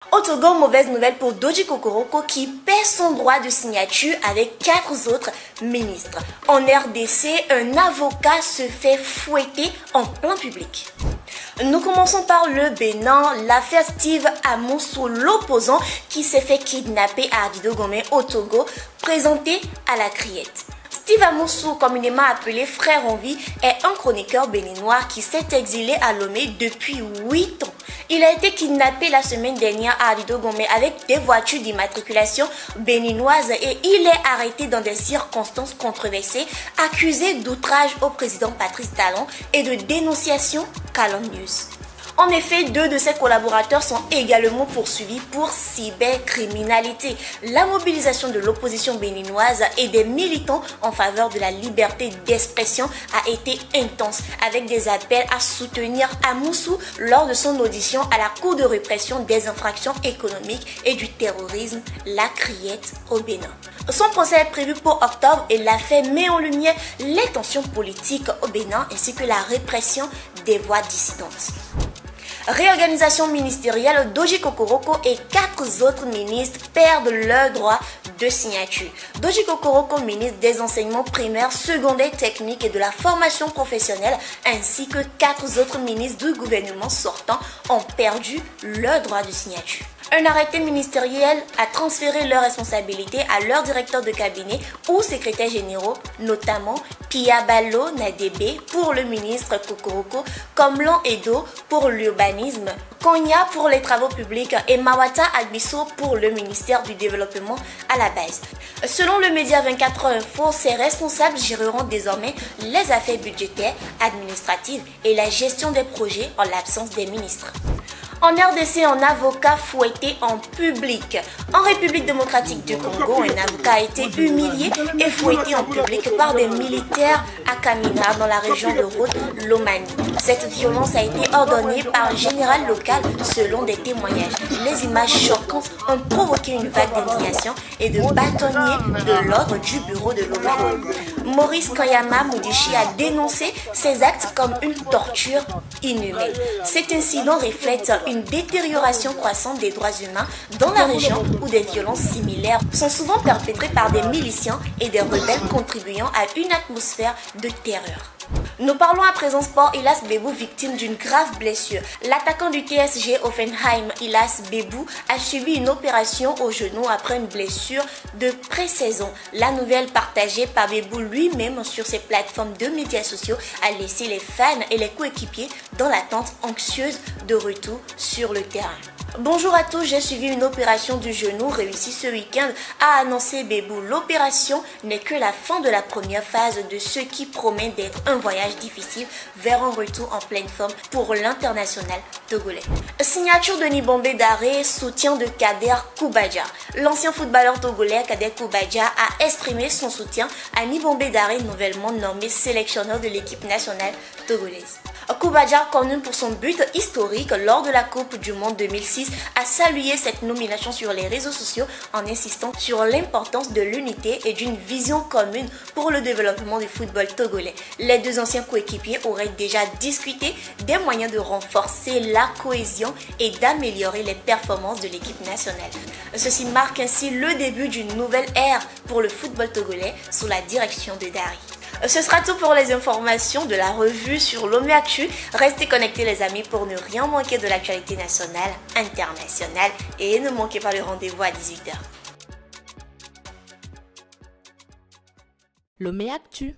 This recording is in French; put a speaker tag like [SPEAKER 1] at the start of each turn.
[SPEAKER 1] Au Togo, mauvaise nouvelle pour Dodji Kokoroko qui perd son droit de signature avec 4 autres ministres. En RDC, un avocat se fait fouetter en plein public. Nous commençons par le Bénin, l'affaire Steve Amoussou, l'opposant qui s'est fait kidnapper à Abidjan au Togo, présenté à la criette. Steve Amoussou, communément appelé Frère en vie, est un chroniqueur béninois qui s'est exilé à Lomé depuis 8 ans. Il a été kidnappé la semaine dernière à Abidjan avec des voitures d'immatriculation béninoises et il est arrêté dans des circonstances controversées, accusé d'outrage au président Patrice Talon et de dénonciation calomnieuse. En effet, 2 de ses collaborateurs sont également poursuivis pour cybercriminalité. La mobilisation de l'opposition béninoise et des militants en faveur de la liberté d'expression a été intense, avec des appels à soutenir Amoussou lors de son audition à la Cour de répression des infractions économiques et du terrorisme, la Criette au Bénin. Son procès est prévu pour octobre et l'affaire met en lumière les tensions politiques au Bénin ainsi que la répression des voix dissidentes. Réorganisation ministérielle, Dodji Kokoroko et 4 autres ministres perdent leur droit de signature. Dodji Kokoroko, ministre des enseignements primaires, secondaires, techniques et de la formation professionnelle, ainsi que 4 autres ministres du gouvernement sortant ont perdu leur droit de signature. Un arrêté ministériel a transféré leurs responsabilités à leurs directeurs de cabinet ou secrétaires généraux, notamment Piabalo Nadebe pour le ministre Kokoroko, Komlan Edo pour l'urbanisme, Konya pour les travaux publics et Mawata Agbiso pour le ministère du développement à la base. Selon le média 24 Info, ces responsables géreront désormais les affaires budgétaires, administratives et la gestion des projets en l'absence des ministres. En RDC, un avocat fouetté en public. En République démocratique du Congo, un avocat a été humilié et fouetté en public par des militaires à Kamina dans la région de Haute-Lomanie. Cette violence a été ordonnée par un général local selon des témoignages. Les images choquantes ont provoqué une vague d'indignation et de bâtonniers de l'ordre du bureau de Lomanie. Maurice Kanyama Moudichi a dénoncé ces actes comme une torture inhumaine. Cet incident reflète une détérioration croissante des droits humains dans la région où des violences similaires sont souvent perpétrées par des miliciens et des rebelles contribuant à une atmosphère de terreur. Nous parlons à présent sport. Ilas Bebou, victime d'une grave blessure. L'attaquant du TSG Hoffenheim, Ilas Bebou, a subi une opération au genou après une blessure de pré-saison. La nouvelle partagée par Bebou lui-même sur ses plateformes de médias sociaux a laissé les fans et les coéquipiers dans l'attente anxieuse de retour sur le terrain. Bonjour à tous, j'ai suivi une opération du genou réussie ce week-end, a annoncé Bebou. L'opération n'est que la fin de la première phase de ce qui promet d'être un voyage difficile vers un retour en pleine forme pour l'international togolais. Signature de Nibombé Daré, soutien de Kader Koubadja. L'ancien footballeur togolais Kader Koubadja a exprimé son soutien à Nibombé Daré, nouvellement nommé sélectionneur de l'équipe nationale togolaise. Koubadja, connu pour son but historique lors de la Coupe du Monde 2006, a salué cette nomination sur les réseaux sociaux en insistant sur l'importance de l'unité et d'une vision commune pour le développement du football togolais. Les 2 anciens coéquipiers auraient déjà discuté des moyens de renforcer la cohésion et d'améliorer les performances de l'équipe nationale. Ceci marque ainsi le début d'une nouvelle ère pour le football togolais sous la direction de Dari. Ce sera tout pour les informations de la revue sur Lomé Actu. Restez connectés les amis pour ne rien manquer de l'actualité nationale, internationale et ne manquez pas le rendez-vous à 18 h.
[SPEAKER 2] Lomé Actu.